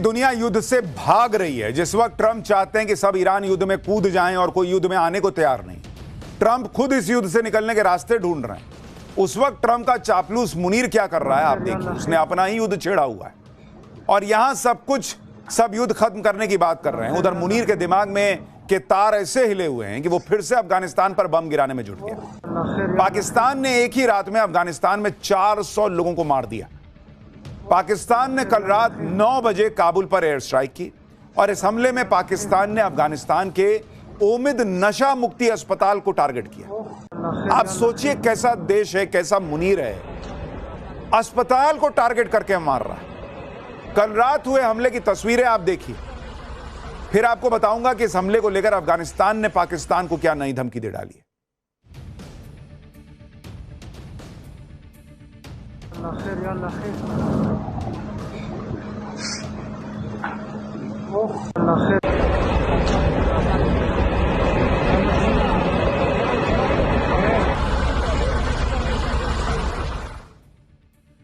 दुनिया युद्ध से भाग रही है। जिस वक्त ट्रंप चाहते हैं कि सब ईरान युद्ध में कूद जाएं और कोई युद्ध में आने को तैयार नहीं, ट्रंप खुद इस युद्ध से निकलने के रास्ते ढूंढ रहे हैं। उस वक्त ट्रंप का चापलूस मुनीर क्या कर रहा है आप देखिए। उसने अपना ही युद्ध छेड़ा हुआ है और यहां सब युद्ध खत्म करने की बात कर रहे हैं। उधर मुनीर के दिमाग में के तार ऐसे हिले हुए हैं कि वो फिर से अफगानिस्तान पर बम गिराने में जुट गया। पाकिस्तान ने एक ही रात में अफगानिस्तान में 400 लोगों को मार दिया। पाकिस्तान ने कल रात 9 बजे काबुल पर एयर स्ट्राइक की और इस हमले में पाकिस्तान ने अफगानिस्तान के उम्मीद नशा मुक्ति अस्पताल को टारगेट किया। आप सोचिए कैसा देश है, कैसा मुनीर है, अस्पताल को टारगेट करके मार रहा है। कल रात हुए हमले की तस्वीरें आप देखिए, फिर आपको बताऊंगा कि इस हमले को लेकर अफगानिस्तान ने पाकिस्तान को क्या नई धमकी दे डाली है।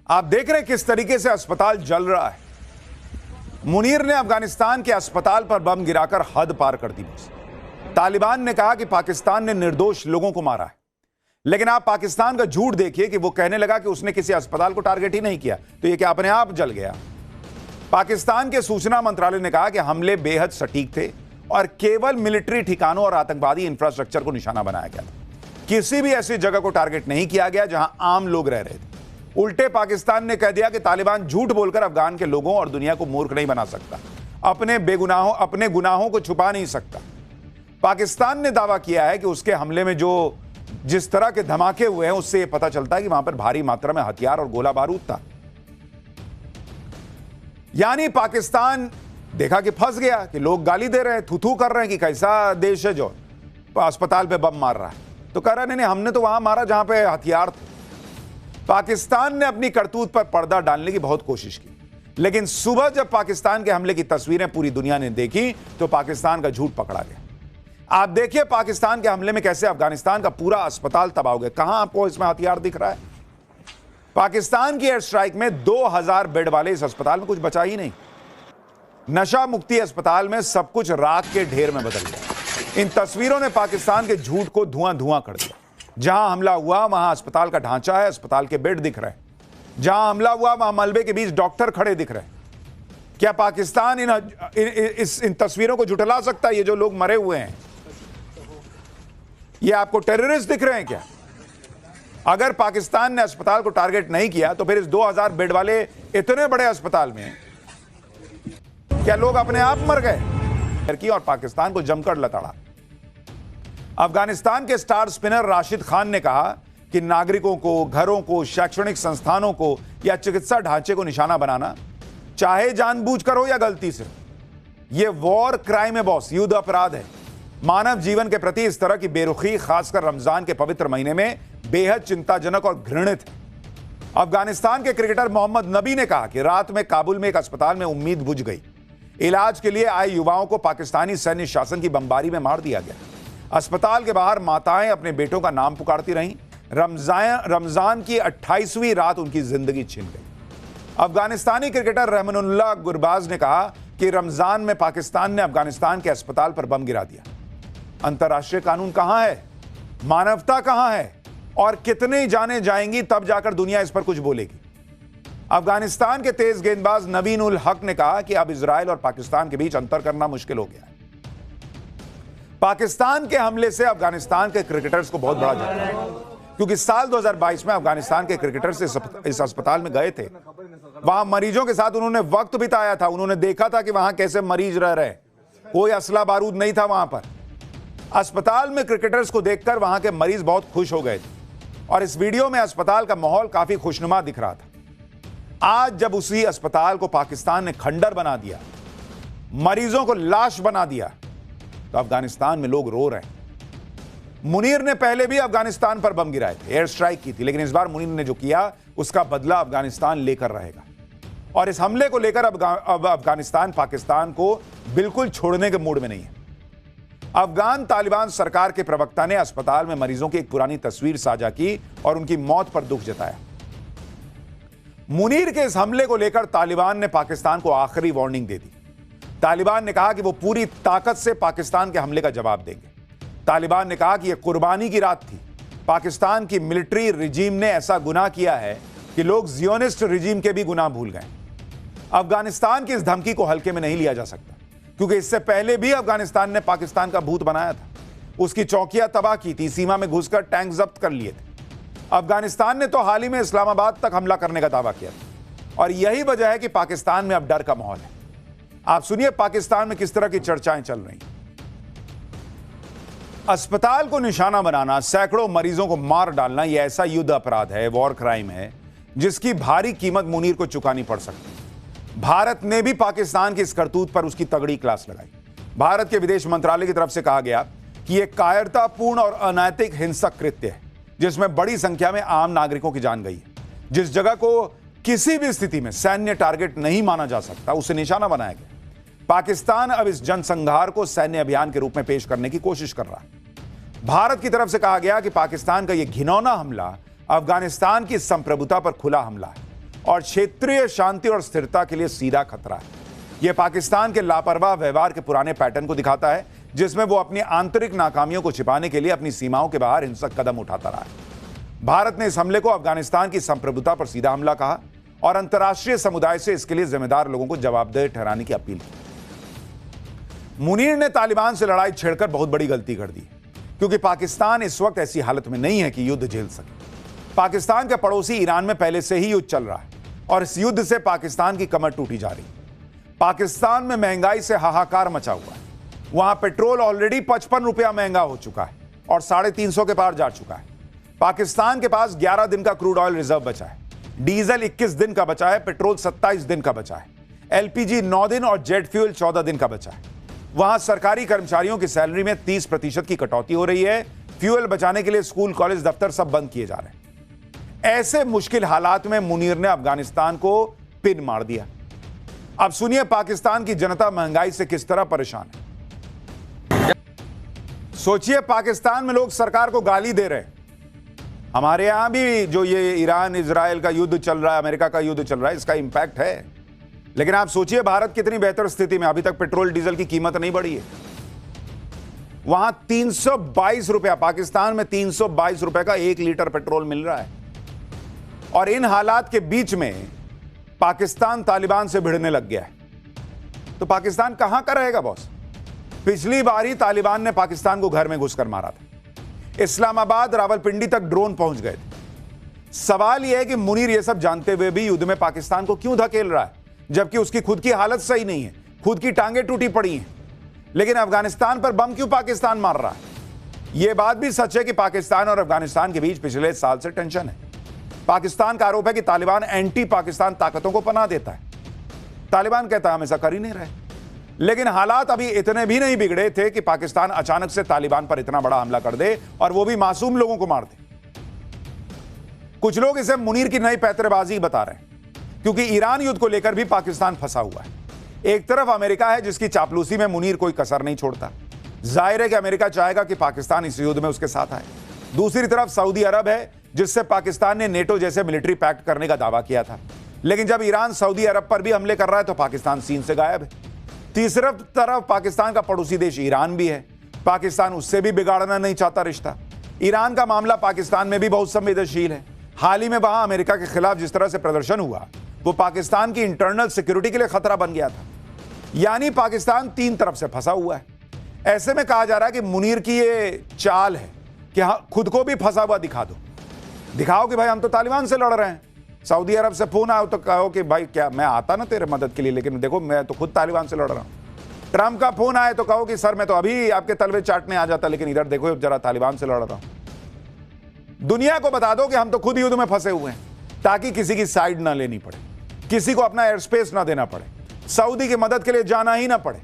आप देख रहे हैं किस तरीके से अस्पताल जल रहा है। मुनीर ने अफगानिस्तान के अस्पताल पर बम गिराकर हद पार कर दी। तालिबान ने कहा कि पाकिस्तान ने निर्दोष लोगों को मारा है, लेकिन आप पाकिस्तान का झूठ देखिए कि वो कहने लगा कि उसने किसी अस्पताल को टारगेट ही नहीं किया, तो ये क्या अपने आप जल गया। पाकिस्तान के सूचना मंत्रालय ने कहा कि हमले बेहद सटीक थे और केवल मिलिट्री ठिकानों और आतंकवादी इंफ्रास्ट्रक्चर को निशाना बनाया गया था। किसी भी ऐसी जगह को टारगेट नहीं किया गया जहां आम लोग रह रहे थे। उल्टे पाकिस्तान ने कह दिया कि तालिबान झूठ बोलकर अफगान के लोगों और दुनिया को मूर्ख नहीं बना सकता, अपने गुनाहों को छुपा नहीं सकता। पाकिस्तान ने दावा किया है कि उसके हमले में जिस तरह के धमाके हुए हैं उससे यह पता चलता है कि वहां पर भारी मात्रा में हथियार और गोला बारूद था। यानी पाकिस्तान देखा कि फंस गया कि लोग गाली दे रहे हैं, थू थू कर रहे हैं कि कैसा देश है जो अस्पताल पे बम मार रहा है, तो कह रहा नहीं हमने तो वहां मारा जहां पे हथियार थे। पाकिस्तान ने अपनी करतूत पर पर्दा डालने की बहुत कोशिश की, लेकिन सुबह जब पाकिस्तान के हमले की तस्वीरें पूरी दुनिया ने देखी तो पाकिस्तान का झूठ पकड़ा गया। आप देखिए पाकिस्तान के हमले में कैसे अफगानिस्तान का पूरा अस्पताल तबाह हो गया। कहां आपको इसमें हथियार दिख रहा है? पाकिस्तान की एयर स्ट्राइक में 2000 बेड वाले इस अस्पताल में कुछ बचा ही नहीं। नशा मुक्ति अस्पताल में सब कुछ राख के ढेर में बदल गया। इन तस्वीरों ने पाकिस्तान के झूठ को धुआं धुआं कर दिया। जहां हमला हुआ वहां अस्पताल का ढांचा है, अस्पताल के बेड दिख रहे हैं। जहां हमला हुआ वहां मलबे के बीच डॉक्टर खड़े दिख रहे हैं। क्या पाकिस्तान इन तस्वीरों को झुठला सकता है? ये जो लोग मरे हुए हैं, ये आपको टेररिस्ट दिख रहे हैं क्या? अगर पाकिस्तान ने अस्पताल को टारगेट नहीं किया तो फिर इस 2000 बेड वाले इतने बड़े अस्पताल में क्या लोग अपने आप मर गए? और पाकिस्तान को जमकर लताड़ा। अफगानिस्तान के स्टार स्पिनर राशिद खान ने कहा कि नागरिकों को, घरों को, शैक्षणिक संस्थानों को या चिकित्सा ढांचे को निशाना बनाना, चाहे जानबूझकर हो या गलती से, यह वॉर क्राइम है बॉस, युद्ध अपराध है। मानव जीवन के प्रति इस तरह की बेरुखी खासकर रमजान के पवित्र महीने में बेहद चिंताजनक और घृणित है। अफगानिस्तान के क्रिकेटर मोहम्मद नबी ने कहा कि रात में काबुल में एक अस्पताल में उम्मीद बुझ गई। इलाज के लिए आए युवाओं को पाकिस्तानी सैन्य शासन की बमबारी में मार दिया गया। अस्पताल के बाहर माताएं अपने बेटों का नाम पुकारती रहीं। रमजान की 28वीं रात उनकी जिंदगी छिन गई। अफगानिस्तानी क्रिकेटर रहमानुल्लाह गुरबाज ने कहा कि रमजान में पाकिस्तान ने अफगानिस्तान के अस्पताल पर बम गिरा दिया। अंतर्राष्ट्रीय कानून कहां है? मानवता कहां है? और कितनी जानें जाएंगी तब जाकर दुनिया इस पर कुछ बोलेगी। अफगानिस्तान के तेज गेंदबाज नवीन उल हक ने कहा कि अब इजराइल और पाकिस्तान के बीच अंतर करना मुश्किल हो गया है। पाकिस्तान के हमले से अफगानिस्तान के क्रिकेटर्स को बहुत बड़ा झटका है, क्योंकि साल 2022 में अफगानिस्तान के क्रिकेटर्स इस अस्पताल में गए थे। वहां मरीजों के साथ उन्होंने वक्त बिताया था। उन्होंने देखा था कि वहां कैसे मरीज रह रहे हैं। कोई असला बारूद नहीं था वहां पर। अस्पताल में क्रिकेटर्स को देखकर वहां के मरीज बहुत खुश हो गए थे और इस वीडियो में अस्पताल का माहौल काफी खुशनुमा दिख रहा था। आज जब उसी अस्पताल को पाकिस्तान ने खंडर बना दिया, मरीजों को लाश बना दिया, तो अफगानिस्तान में लोग रो रहे हैं। मुनीर ने पहले भी अफगानिस्तान पर बम गिराए थे, एयर स्ट्राइक की थी, लेकिन इस बार मुनीर ने जो किया उसका बदला अफगानिस्तान लेकर रहेगा। और इस हमले को लेकर अब अफगानिस्तान पाकिस्तान को बिल्कुल छोड़ने के मूड में नहीं है। अफगान तालिबान सरकार के प्रवक्ता ने अस्पताल में मरीजों की एक पुरानी तस्वीर साझा की और उनकी मौत पर दुख जताया। मुनीर के इस हमले को लेकर तालिबान ने पाकिस्तान को आखिरी वार्निंग दे दी। तालिबान ने कहा कि वो पूरी ताकत से पाकिस्तान के हमले का जवाब देंगे। तालिबान ने कहा कि यह कुर्बानी की रात थी। पाकिस्तान की मिलिट्री रिजीम ने ऐसा गुनाह किया है कि लोग जियोनिस्ट रिजीम के भी गुनाह भूल गए। अफगानिस्तान की इस धमकी को हल्के में नहीं लिया जा सकता, क्योंकि इससे पहले भी अफगानिस्तान ने पाकिस्तान का भूत बनाया था। उसकी चौकियां तबाह की थी, सीमा में घुसकर टैंक जब्त कर लिए थे। अफगानिस्तान ने तो हाल ही में इस्लामाबाद तक हमला करने का दावा किया था, और यही वजह है कि पाकिस्तान में अब डर का माहौल है। आप सुनिए पाकिस्तान में किस तरह की चर्चाएं चल रही हैं। अस्पताल को निशाना बनाना, सैकड़ों मरीजों को मार डालना, यह ऐसा युद्ध अपराध है, वॉर क्राइम है, जिसकी भारी कीमत मुनीर को चुकानी पड़ सकती है। भारत ने भी पाकिस्तान की इस करतूत पर उसकी तगड़ी क्लास लगाई। भारत के विदेश मंत्रालय की तरफ से कहा गया कि यह कायरतापूर्ण और अनैतिक हिंसक कृत्य है, जिसमें बड़ी संख्या में आम नागरिकों की जान गई है। जिस जगह को किसी भी स्थिति में सैन्य टारगेट नहीं माना जा सकता, उसे निशाना बनाया गया। पाकिस्तान अब इस जनसंहार को सैन्य अभियान के रूप में पेश करने की कोशिश कर रहा है। भारत की तरफ से कहा गया कि पाकिस्तान का यह घिनौना हमला अफगानिस्तान की संप्रभुता पर खुला हमला है और क्षेत्रीय शांति और स्थिरता के लिए सीधा खतरा है। यह पाकिस्तान के लापरवाह व्यवहार के पुराने पैटर्न को दिखाता है, जिसमें वो अपनी आंतरिक नाकामियों को छिपाने के लिए अपनी सीमाओं के बाहर हिंसक कदम उठाता रहा है। भारत ने इस हमले को अफगानिस्तान की संप्रभुता पर सीधा हमला कहा और अंतर्राष्ट्रीय समुदाय से इसके लिए जिम्मेदार लोगों को जवाबदेह ठहराने की अपील की। मुनीर ने तालिबान से लड़ाई छेड़कर बहुत बड़ी गलती कर दी, क्योंकि पाकिस्तान इस वक्त ऐसी हालत में नहीं है कि युद्ध झेल सके। पाकिस्तान के पड़ोसी ईरान में पहले से ही युद्ध चल रहा है और इस युद्ध से पाकिस्तान की कमर टूटी जा रही है। पाकिस्तान में महंगाई से हाहाकार मचा हुआ है। वहां पेट्रोल ऑलरेडी 55 रुपया महंगा हो चुका है और 350 के पार जा चुका है। पाकिस्तान के पास 11 दिन का क्रूड ऑयल रिजर्व बचा है, डीजल 21 दिन का बचा है, पेट्रोल 27 दिन का बचा है, एलपीजी 9 दिन और जेट फ्यूल 14 दिन का बचा है। वहां सरकारी कर्मचारियों की सैलरी में 30% की कटौती हो रही है। फ्यूल बचाने के लिए स्कूल, कॉलेज, दफ्तर सब बंद किए जा रहे हैं। ऐसे मुश्किल हालात में मुनीर ने अफगानिस्तान को पिन मार दिया। अब सुनिए पाकिस्तान की जनता महंगाई से किस तरह परेशान है। सोचिए पाकिस्तान में लोग सरकार को गाली दे रहे हैं। हमारे यहां भी जो ये ईरान इजराइल का युद्ध चल रहा है, अमेरिका का युद्ध चल रहा है, इसका इंपैक्ट है। लेकिन आप सोचिए भारत कितनी बेहतर स्थिति में, अभी तक पेट्रोल डीजल की कीमत नहीं बढ़ी है। वहां 322 रुपया, पाकिस्तान में 322 रुपए का 1 लीटर पेट्रोल मिल रहा है। और इन हालात के बीच में पाकिस्तान तालिबान से भिड़ने लग गया है। तो पाकिस्तान कहां का रहेगा बॉस? पिछली बार ही तालिबान ने पाकिस्तान को घर में घुसकर मारा था। इस्लामाबाद, रावलपिंडी तक ड्रोन पहुंच गए थे। सवाल यह है कि मुनीर यह सब जानते हुए भी युद्ध में पाकिस्तान को क्यों धकेल रहा है, जबकि उसकी खुद की हालत सही नहीं है, खुद की टांगें टूटी पड़ी हैं। लेकिन अफगानिस्तान पर बम क्यों पाकिस्तान मार रहा है? यह बात भी सच है कि पाकिस्तान और अफगानिस्तान के बीच पिछले साल से टेंशन है। पाकिस्तान का आरोप है कि तालिबान एंटी पाकिस्तान ताकतों को पनाह देता है। तालिबान कहता है हम ऐसा कर ही नहीं रहे। लेकिन हालात अभी इतने भी नहीं बिगड़े थे कि पाकिस्तान अचानक से तालिबान पर इतना बड़ा हमला कर दे और वो भी मासूम लोगों को मार दे। कुछ लोग इसे मुनीर की नई पैंतरेबाजी बता रहे हैं, क्योंकि ईरान युद्ध को लेकर भी पाकिस्तान फंसा हुआ है। एक तरफ अमेरिका है जिसकी चापलूसी में मुनीर कोई कसर नहीं छोड़ता। जाहिर है कि अमेरिका चाहेगा कि पाकिस्तान इस युद्ध में उसके साथ आए। दूसरी तरफ सऊदी अरब है, जिससे पाकिस्तान ने नेटो जैसे मिलिट्री पैक्ट करने का दावा किया था। लेकिन जब ईरान सऊदी अरब पर भी हमले कर रहा है तो पाकिस्तान सीन से गायब है। तीसरी तरफ पाकिस्तान का पड़ोसी देश ईरान भी है। पाकिस्तान उससे भी बिगाड़ना नहीं चाहता रिश्ता। ईरान का मामला पाकिस्तान में भी बहुत संवेदनशील है। हाल ही में वहां अमेरिका के खिलाफ जिस तरह से प्रदर्शन हुआ, वो पाकिस्तान की इंटरनल सिक्योरिटी के लिए खतरा बन गया था। यानी पाकिस्तान 3 तरफ से फंसा हुआ है। ऐसे में कहा जा रहा है कि मुनीर की ये चाल है कि हाँ, खुद को भी फंसा हुआ दिखा दो, दिखाओ कि भाई हम तो तालिबान से लड़ रहे हैं। सऊदी अरब से फोन आया तो कहो कि भाई क्या मैं आता ना तेरे मदद के लिए, लेकिन देखो मैं तो खुद तालिबान से लड़ रहा हूं। ट्रंप का फोन आए तो कहो कि सर मैं तो अभी आपके तलवे चाटने आ जाता, लेकिन इधर देखो जरा तालिबान से लड़ रहा हूं। दुनिया को बता दो कि हम तो खुद युद्ध में फंसे हुए हैं, ताकि किसी की साइड ना लेनी पड़े, किसी को अपना एयर स्पेस ना देना पड़े, सऊदी की मदद के लिए जाना ही ना पड़े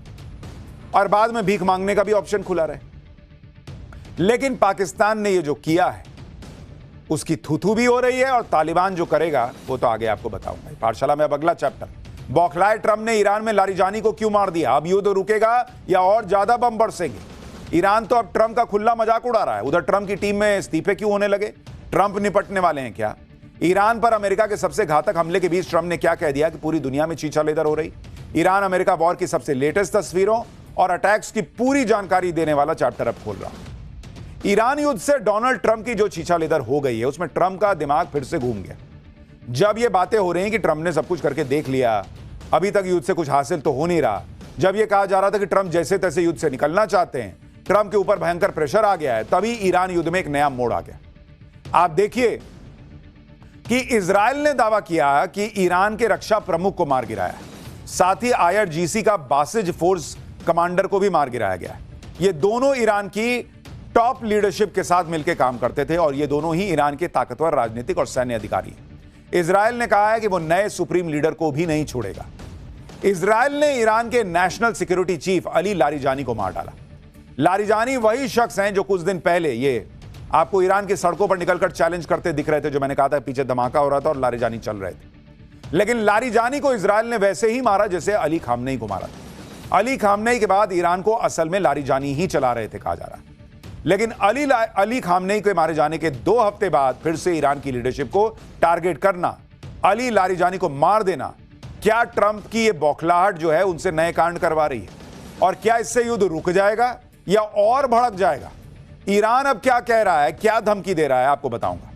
और बाद में भीख मांगने का भी ऑप्शन खुला रहे। लेकिन पाकिस्तान ने ये जो किया है उसकी थूथू भी हो रही है, और तालिबान जो करेगा वो तो आगे आपको बताऊंगा। पाठशाला में अब अगला चैप्टर, बौखलाए ट्रंप ने ईरान में लारीजानी को क्यों मार दिया, अब युद्ध रुकेगा या और ज्यादा बम बरसेंगे। ईरान तो अब ट्रंप का खुला मजाक उड़ा रहा है, उधर ट्रंप की टीम में इस्तीफे क्यों होने लगे, ट्रंप निपटने वाले हैं क्या? ईरान पर अमेरिका के सबसे घातक हमले के बीच ट्रंप ने क्या कह दिया कि पूरी दुनिया में चीचा लेदर हो रही। ईरान अमेरिका वॉर की सबसे लेटेस्ट तस्वीरों और अटैक्स की पूरी जानकारी देने वाला चैप्टर अब खोल रहा। ईरान युद्ध से डोनाल्ड ट्रंप की जो चीचा लेदर हो गई है, उसमें ट्रंप का दिमाग फिर से घूम गया। जब ये बातें हो रही हैं कि ट्रंप ने सब कुछ करके देख लिया, अभी तक युद्ध से कुछ हासिल तो हो नहीं रहा, जब यह कहा जा रहा था कि ट्रंप जैसे तैसे युद्ध से निकलना चाहते हैं, ट्रंप के ऊपर भयंकर प्रेशर आ गया है, तभी ईरान युद्ध में एक नया मोड़ आ गया। आप देखिए कि इजराइल ने दावा किया कि ईरान के रक्षा प्रमुख को मार गिराया, साथ ही IRGC का बासिज फोर्स कमांडर को भी मार गिराया गया। ये दोनों ईरान की टॉप लीडरशिप के साथ मिलकर काम करते थे और ये दोनों ही ईरान के ताकतवर राजनीतिक और सैन्य अधिकारी। इजराइल ने कहा है कि वो नए सुप्रीम लीडर को भी नहीं छोड़ेगा। इजराइल ने ईरान के national security chief Ali Larijani को मार डाला। लारिजानी वही शख्स हैं जो कुछ दिन पहले ये आपको ईरान की सड़कों पर निकलकर चैलेंज करते दिख रहे थे, जो मैंने कहा था पीछे धमाका हो रहा था और लारिजानी चल रहे थे। लेकिन लारिजानी को इजराइल ने वैसे ही मारा जैसे अली खामनेई को मारा था। अली खामनेई के बाद ईरान को असल में लारिजानी ही चला रहे थे कहा जा रहा है। लेकिन अली खामनेई के मारे जाने के 2 हफ्ते बाद फिर से ईरान की लीडरशिप को टारगेट करना, अली लारिजानी को मार देना, क्या ट्रंप की ये बौखलाहट जो है उनसे नए कांड करवा रही है? और क्या इससे युद्ध रुक जाएगा या और भड़क जाएगा? ईरान अब क्या कह रहा है, क्या धमकी दे रहा है, आपको बताऊंगा।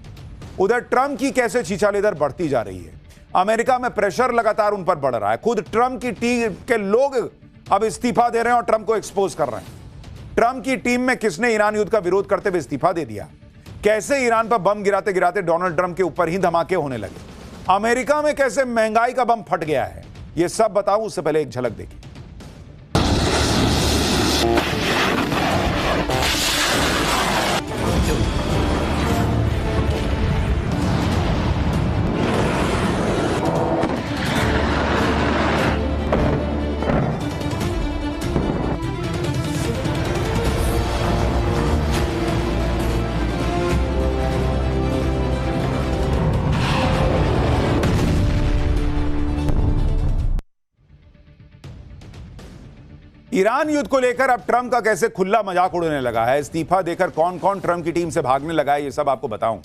उधर ट्रंप की कैसे छीछालेदर बढ़ती जा रही है। अमेरिका में प्रेशर लगातार उन पर बढ़ रहा है। खुद ट्रंप की टीम के लोग अब इस्तीफा दे रहे हैं और ट्रंप को एक्सपोज कर रहे हैं। ट्रंप की टीम में किसने ईरान युद्ध का विरोध करते हुए इस्तीफा दे दिया? कैसे ईरान पर बम गिराते गिराते डोनाल्ड ट्रंप के ऊपर ही धमाके होने लगे? अमेरिका में कैसे महंगाई का बम फट गया है? यह सब बताऊं उससे पहले एक झलक देखिए। ईरान युद्ध को लेकर अब ट्रंप का कैसे खुला मजाक उड़ने लगा है, इस्तीफा देकर कौन कौन ट्रंप की टीम से भागने लगा है, ये सब आपको बताऊं।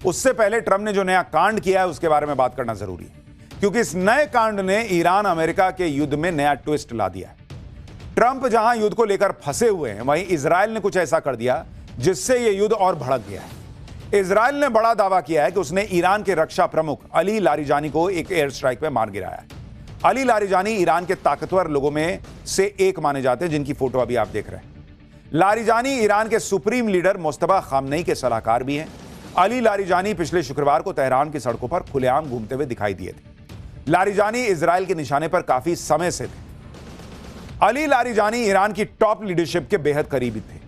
उससे पहले ट्रंप ने जो नया कांड किया है उसके बारे में बात करना जरूरी है, क्योंकि इस नए कांड ने ईरान अमेरिका के युद्ध में नया ट्विस्ट ला दिया है। ट्रंप जहां युद्ध को लेकर फंसे हुए हैं, वहीं इजराइल ने कुछ ऐसा कर दिया जिससे यह युद्ध और भड़क गया है। इजराइल ने बड़ा दावा किया है कि उसने ईरान के रक्षा प्रमुख अली लारिजानी को एक एयर स्ट्राइक में मार गिराया है। अली लारिजानी ईरान के ताकतवर लोगों में से एक माने जाते हैं, जिनकी फोटो अभी आप देख रहे हैं। लारिजानी ईरान के सुप्रीम लीडर मुस्तफा खामनेई के सलाहकार भी हैं। अली लारिजानी पिछले शुक्रवार को तेहरान की सड़कों पर खुलेआम घूमते हुए दिखाई दिए थे। लारिजानी इजराइल के निशाने पर काफी समय से थे। अली लारिजानी ईरान की टॉप लीडरशिप के बेहद करीबी थे।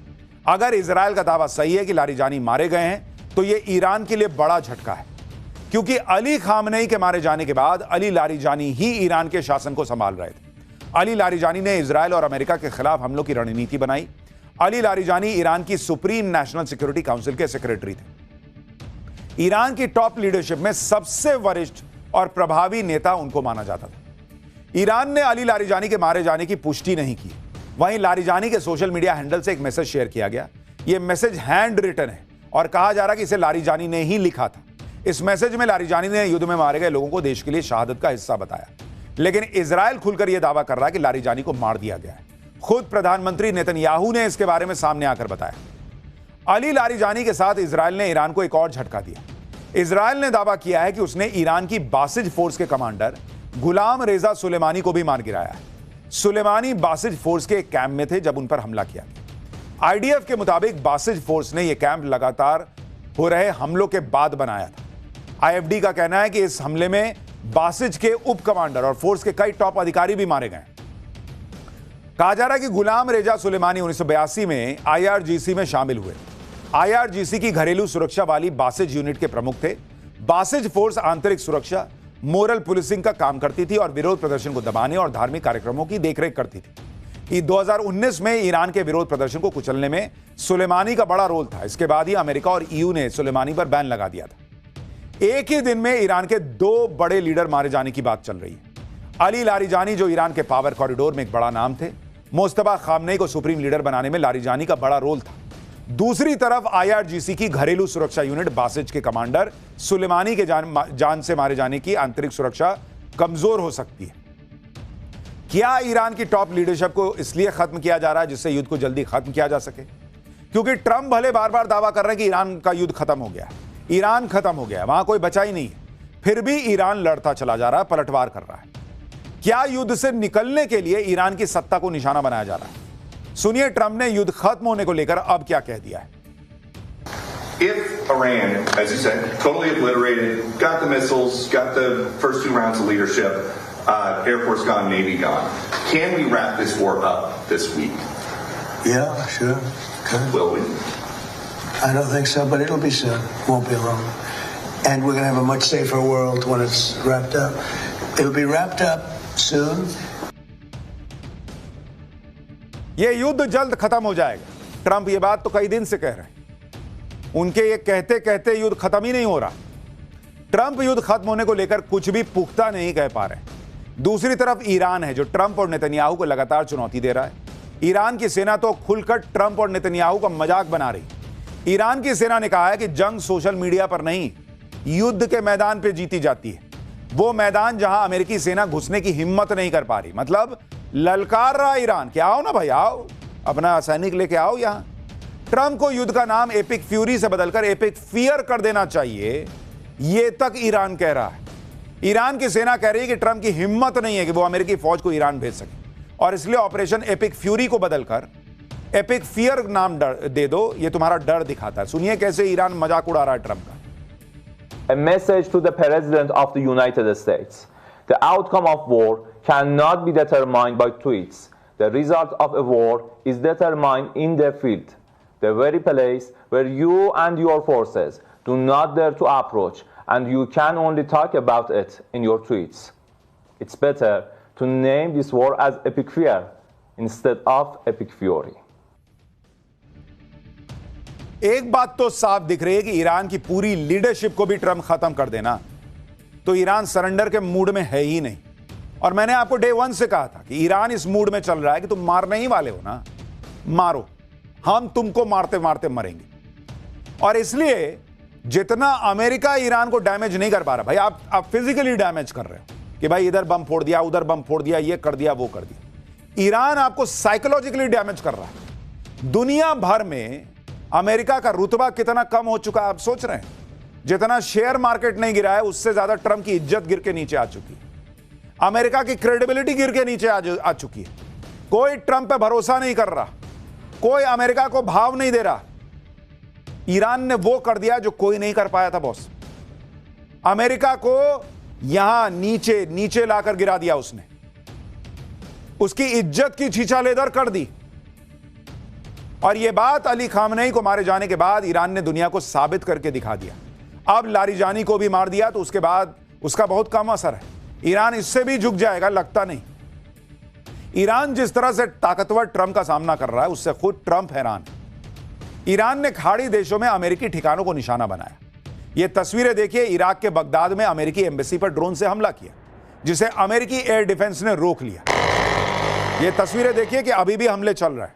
अगर इजराइल का दावा सही है कि लारिजानी मारे गए हैं, तो यह ईरान के लिए बड़ा झटका है, क्योंकि अली खामनेई के मारे जाने के बाद अली लारिजानी ही ईरान के शासन को संभाल रहे थे। अली लारिजानी ने इजराइल और अमेरिका के खिलाफ हमलों की रणनीति बनाई। अली लारिजानी ईरान की सुप्रीम नेशनल सिक्योरिटी काउंसिल के सेक्रेटरी थे। ईरान की टॉप लीडरशिप में सबसे वरिष्ठ और प्रभावी नेता उनको माना जाता था। ईरान ने अली लारिजानी के मारे जाने की पुष्टि नहीं की। वहीं लारिजानी के सोशल मीडिया हैंडल से एक मैसेज शेयर किया गया। यह मैसेज हैंड रिटन है और कहा जा रहा कि इसे लारिजानी ने ही लिखा था। इस मैसेज में लारिजानी ने युद्ध में मारे गए लोगों को देश के लिए शहादत का हिस्सा बताया, लेकिन इजराइल खुलकर यह दावा कर रहा है कि लारिजानी को मार दिया गया है। खुद प्रधानमंत्री नेतन्याहू ने इसके बारे में सामने आकर बताया। अली लारिजानी के साथ इजराइल ने ईरान को एक और झटका दिया। इजराइल ने दावा किया है कि उसने ईरान की बासिज फोर्स के कमांडर गुलाम रेजा सुलेमानी को भी मार गिराया है। सुलेमानी बासिज फोर्स के एक कैंप में थे जब उन पर हमला किया गया। आईडीएफ के मुताबिक बासिज फोर्स ने यह कैंप लगातार हो रहे हमलों के बाद बनाया था। आईएफडी का कहना है कि इस हमले में बासिज के उप कमांडर और फोर्स के कई टॉप अधिकारी भी मारे गए। कहा जा रहा है कि गुलाम रेजा सुलेमानी 1982 में IRGC में शामिल हुए। IRGC की घरेलू सुरक्षा वाली बासिज यूनिट के प्रमुख थे। बासिज फोर्स आंतरिक सुरक्षा, मोरल पुलिसिंग का काम करती थी और विरोध प्रदर्शन को दबाने और धार्मिक कार्यक्रमों की देखरेख करती थी। 2019 में ईरान के विरोध प्रदर्शन को कुचलने में सुलेमानी का बड़ा रोल था। इसके बाद ही अमेरिका और EU ने सुलेमानी पर बैन लगा दिया था। एक ही दिन में ईरान के 2 बड़े लीडर मारे जाने की बात चल रही है। अली लारिजानी, जो ईरान के पावर कॉरिडोर में एक बड़ा नाम थे। मुस्तफा खामनेई को सुप्रीम लीडर बनाने में लारिजानी का बड़ा रोल था। दूसरी तरफ IRGC की घरेलू सुरक्षा यूनिट बासिज के कमांडर सुलेमानी के जान से मारे जाने की आंतरिक सुरक्षा कमजोर हो सकती है। क्या ईरान की टॉप लीडरशिप को इसलिए खत्म किया जा रहा है जिससे युद्ध को जल्दी खत्म किया जा सके? क्योंकि ट्रंप भले बार बार दावा कर रहे हैं कि ईरान का युद्ध खत्म हो गया है, ईरान खत्म हो गया है, वहां कोई बचा ही नहीं है, फिर भी ईरान लड़ता चला जा रहा है, पलटवार कर रहा है। क्या युद्ध से निकलने के लिए ईरान की सत्ता को निशाना बनाया जा रहा है? सुनिए ट्रंप ने युद्ध खत्म होने को लेकर अब क्या कह दिया है। If Iran, as you said, totally obliterated, got the missiles, got the first 2 rounds of leadership, Air Force gone, Navy gone, can we wrap this war up this week? Yeah, sure. Good. Will we? I don't think so, but it'll be soon. Won't be long. And we're going to have a much safer world when it's wrapped up. It'll be wrapped up soon. ये युद्ध जल्द खत्म हो जाएगा। Trump ये बात तो कई दिन से कह रहे हैं। उनके ये कहते कहते युद्ध खत्म ही नहीं हो रहा। ट्रंप युद्ध खत्म होने को लेकर कुछ भी पुख्ता नहीं कह पा रहे। दूसरी तरफ ईरान है जो ट्रंप और नेतन्याहू को लगातार चुनौती दे रहा है। ईरान की सेना तो खुलकर ट्रंप और नेतन्याहू का मजाक बना रही। ईरान की सेना ने कहा है कि जंग सोशल मीडिया पर नहीं, युद्ध के मैदान पर जीती जाती है। वो मैदान जहां अमेरिकी सेना घुसने की हिम्मत नहीं कर पा रही। मतलब ललकार रहा ईरान कि आओ ना भाई, आओ, अपना सैनिक लेके आओ यहां। ट्रंप को युद्ध का नाम एपिक फ्यूरी से बदलकर एपिक फियर कर देना चाहिए, यह तक ईरान कह रहा है। ईरान की सेना कह रही है कि ट्रंप की हिम्मत नहीं है कि वो अमेरिकी फौज को ईरान भेज सके, और इसलिए ऑपरेशन एपिक फ्यूरी को बदलकर एपिक फियर नाम दे दो। यह तुम्हारा डर दिखाता है। सुनिए कैसे ईरान मजाक उड़ा रहा है ट्रंप का। A message to the President of the United States. The outcome of war cannot be determined by tweets. The result of a war is determined in the field, the very place where you and your forces do not dare to approach, and you can only talk about it in your tweets. It's better to name this war as Epic Fear instead of Epic Fury. एक बात तो साफ दिख रही है कि Iran की पूरी लीडरशिप को भी ट्रंप खत्म कर देना तो ईरान सरेंडर के मूड में है ही नहीं। और मैंने आपको डे 1 से कहा था कि ईरान इस मूड में चल रहा है कि तुम मारने ही वाले हो ना, मारो, हम तुमको मारते मारते मरेंगे। और इसलिए जितना अमेरिका ईरान को डैमेज नहीं कर पा रहा, भाई आप फिजिकली डैमेज कर रहे हो कि भाई इधर बम फोड़ दिया, उधर बम फोड़ दिया, ये कर दिया, वो कर दिया। ईरान आपको साइकोलॉजिकली डैमेज कर रहा है। दुनिया भर में अमेरिका का रुतबा कितना कम हो चुका है आप सोच रहे हैं? जितना शेयर मार्केट नहीं गिरा है उससे ज्यादा ट्रंप की इज्जत गिर के नीचे आ चुकी है। अमेरिका की क्रेडिबिलिटी गिर के नीचे आ चुकी है। कोई ट्रंप पे भरोसा नहीं कर रहा, कोई अमेरिका को भाव नहीं दे रहा। ईरान ने वो कर दिया जो कोई नहीं कर पाया था बॉस। अमेरिका को यहां नीचे नीचे लाकर गिरा दिया उसने, उसकी इज्जत की छीछालेदर कर दी। और यह बात अली खामनेई को मारे जाने के बाद ईरान ने दुनिया को साबित करके दिखा दिया। अब लारिजानी को भी मार दिया तो उसके बाद उसका बहुत कम असर है। ईरान इससे भी झुक जाएगा लगता नहीं। ईरान जिस तरह से ताकतवर ट्रंप का सामना कर रहा है उससे खुद ट्रंप हैरान है। ईरान ने खाड़ी देशों में अमेरिकी ठिकानों को निशाना बनाया। यह तस्वीरें देखिए, इराक के बगदाद में अमेरिकी एम्बेसी पर ड्रोन से हमला किया जिसे अमेरिकी एयर डिफेंस ने रोक लिया। यह तस्वीरें देखिए कि अभी भी हमले चल रहे हैं।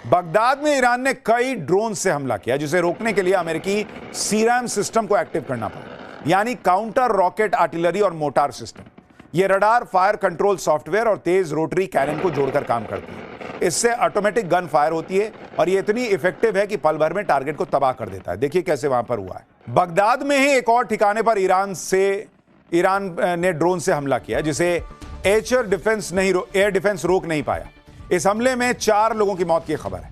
बगदाद में ईरान ने कई ड्रोन से हमला किया जिसे रोकने के लिए अमेरिकी सीरैम सिस्टम को एक्टिव करना पड़ा, यानी काउंटर रॉकेट आर्टिलरी और मोटार सिस्टम। यह रडार, फायर कंट्रोल सॉफ्टवेयर और तेज रोटरी कैनन को जोड़कर काम करती है। इससे ऑटोमेटिक गन फायर होती है और यह इतनी इफेक्टिव है कि पल भर में टारगेट को तबाह कर देता है। देखिए कैसे वहां पर हुआ है। बगदाद में ही एक और ठिकाने पर ईरान ने ड्रोन से हमला किया जिसे एयर डिफेंस रोक नहीं पाया। इस हमले में 4 लोगों की मौत की खबर है।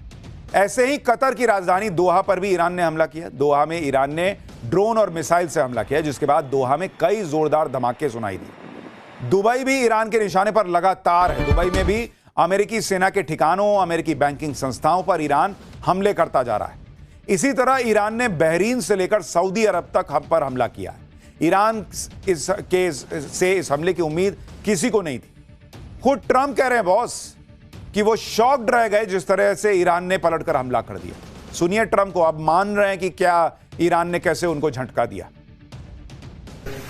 ऐसे ही कतर की राजधानी दोहा पर भी ईरान ने हमला किया। दोहा में ईरान ने ड्रोन और मिसाइल से हमला किया जिसके बाद दोहा में कई जोरदार धमाके सुनाई दिए। दुबई भी ईरान के निशाने पर लगातार है। दुबई में भी अमेरिकी सेना के ठिकानों, अमेरिकी बैंकिंग संस्थाओं पर ईरान हमले करता जा रहा है। इसी तरह ईरान ने बहरीन से लेकर सऊदी अरब तक हम पर हमला किया है। ईरान से इस हमले की उम्मीद किसी को नहीं थी। खुद ट्रंप कह रहे हैं बॉस कि वो शॉक्ड रह गए जिस तरह से ईरान ने पलटकर हमला कर दिया। सुनिए ट्रंप को, अब मान रहे हैं कि क्या ईरान ने कैसे उनको झटका दिया।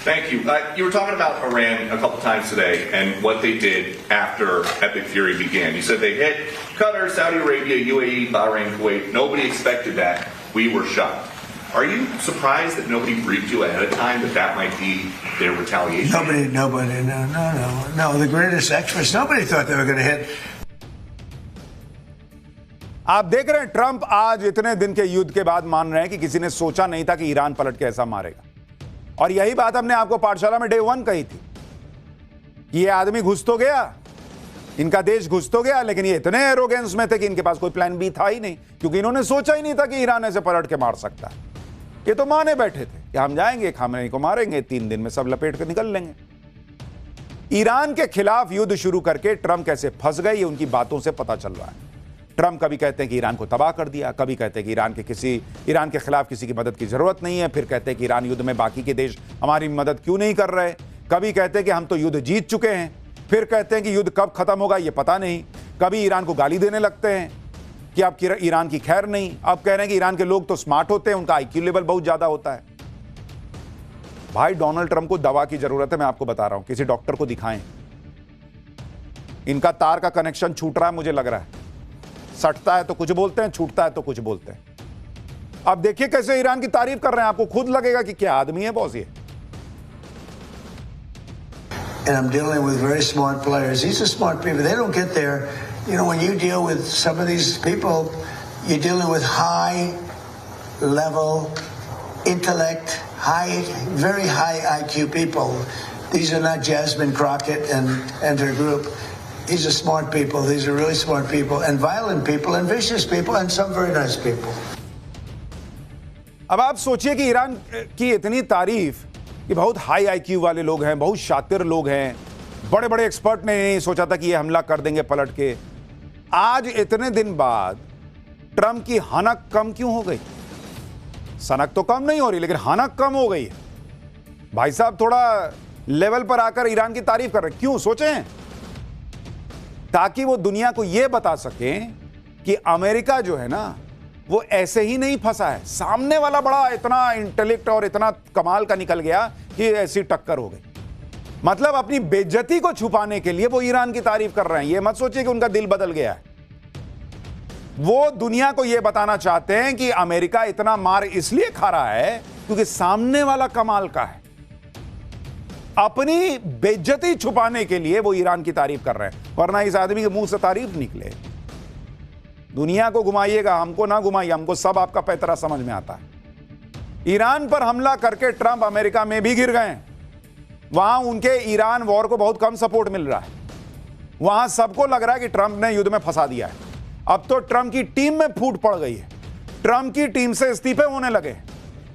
Thank you. You were talking about Iran a couple times today and what they did after Epic Fury began. You said they hit Qatar, Saudi Arabia, UAE, Bahrain, Kuwait. Nobody expected that. We were shocked. Are you surprised that nobody briefed you ahead of time that might be their retaliation? Nobody, no. The greatest experts, nobody thought they were going to hit. आप देख रहे हैं Trump आज इतने दिन के युद्ध के बाद मान रहे हैं कि किसी ने सोचा नहीं था कि ईरान पलट के ऐसा मारेगा। और यही बात हमने आपको पाठशाला में डे 1 कही थी कि ये आदमी घुस तो गया, इनका देश घुस तो गया, लेकिन ये इतने एरोगेंस में थे कि इनके पास कोई प्लान बी था ही नहीं, क्योंकि इन्होंने सोचा ही नहीं था कि ईरान ऐसे पलट के मार सकता है। ये तो माने बैठे थे कि हम जाएंगे, खामेनी को मारेंगे, 3 दिन में सब लपेट के निकल लेंगे। ईरान के खिलाफ युद्ध शुरू करके ट्रंप कैसे फंस गए, ये उनकी बातों से पता चल रहा है। ट्रंप कभी कहते हैं कि ईरान को तबाह कर दिया, कभी कहते हैं कि ईरान के खिलाफ किसी की मदद की जरूरत नहीं है, फिर कहते हैं कि ईरान युद्ध में बाकी के देश हमारी मदद क्यों नहीं कर रहे, कभी कहते हैं कि हम तो युद्ध जीत चुके हैं, फिर कहते हैं कि युद्ध कब खत्म होगा ये पता नहीं, कभी ईरान को गाली देने लगते हैं कि अब ईरान की खैर नहीं, अब कह रहे हैं कि ईरान के लोग तो स्मार्ट होते हैं, उनका IQ लेवल बहुत ज्यादा होता है। भाई डोनाल्ड ट्रंप को दवा की जरूरत है, मैं आपको बता रहा हूं, किसी डॉक्टर को दिखाएं। इनका तार का कनेक्शन छूट रहा है, मुझे लग रहा है, सटता है तो कुछ बोलते हैं, छूटता है तो कुछ बोलते हैं। अब देखिए कैसे ईरान की तारीफ कर रहे हैं, आपको खुद लगेगा कि क्या आदमी है बॉस ये। And I'm dealing with very smart players. These are smart people. They don't get there. You know, when you deal with some of these people, you're dealing with high level intellect, very high IQ people. These are not Jasmine Crockett and her group. These are smart people. These are really smart people, and violent people, and vicious people, and some very nice people. अब आप सोचिए कि Iran की इतनी तारीफ कि बहुत high IQ वाले लोग हैं, बहुत शातिर लोग हैं, बड़े बड़े एक्सपर्ट ने नहीं सोचा था कि ये हमला कर देंगे पलट के। आज इतने दिन बाद ट्रंप की हनक कम क्यों हो गई? सनक तो कम नहीं हो रही, लेकिन हनक कम हो गई है। भाई साहब थोड़ा लेवल पर आकर ईरान की तारीफ कर रहे, क्यों सोचें? ताकि वो दुनिया को यह बता सकें कि अमेरिका जो है ना वो ऐसे ही नहीं फंसा है, सामने वाला बड़ा इतना इंटेलेक्ट और इतना कमाल का निकल गया कि ऐसी टक्कर हो गई। मतलब अपनी बेइज्जती को छुपाने के लिए वो ईरान की तारीफ कर रहे हैं। ये मत सोचिए कि उनका दिल बदल गया है। वो दुनिया को यह बताना चाहते हैं कि अमेरिका इतना मार इसलिए खा रहा है क्योंकि सामने वाला कमाल का है। अपनी बेइज्जती छुपाने के लिए वो ईरान की तारीफ कर रहे हैं, वरना इस आदमी के मुंह से तारीफ निकले। दुनिया को घुमाइएगा, हमको ना घुमाइए, हमको सब आपका पैतरा समझ में आता है। ईरान पर हमला करके ट्रंप अमेरिका में भी गिर गए। वहां उनके ईरान वॉर को बहुत कम सपोर्ट मिल रहा है। वहां सबको लग रहा है कि ट्रंप ने युद्ध में फंसा दिया है। अब तो ट्रंप की टीम में फूट पड़ गई है, ट्रंप की टीम से इस्तीफे होने लगे।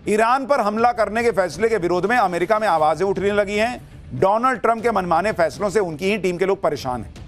ईरान पर हमला करने के फैसले के विरोध में अमेरिका में आवाजें उठने लगी हैं। डोनाल्ड ट्रंप के मनमाने फैसलों से उनकी ही टीम के लोग परेशान हैं।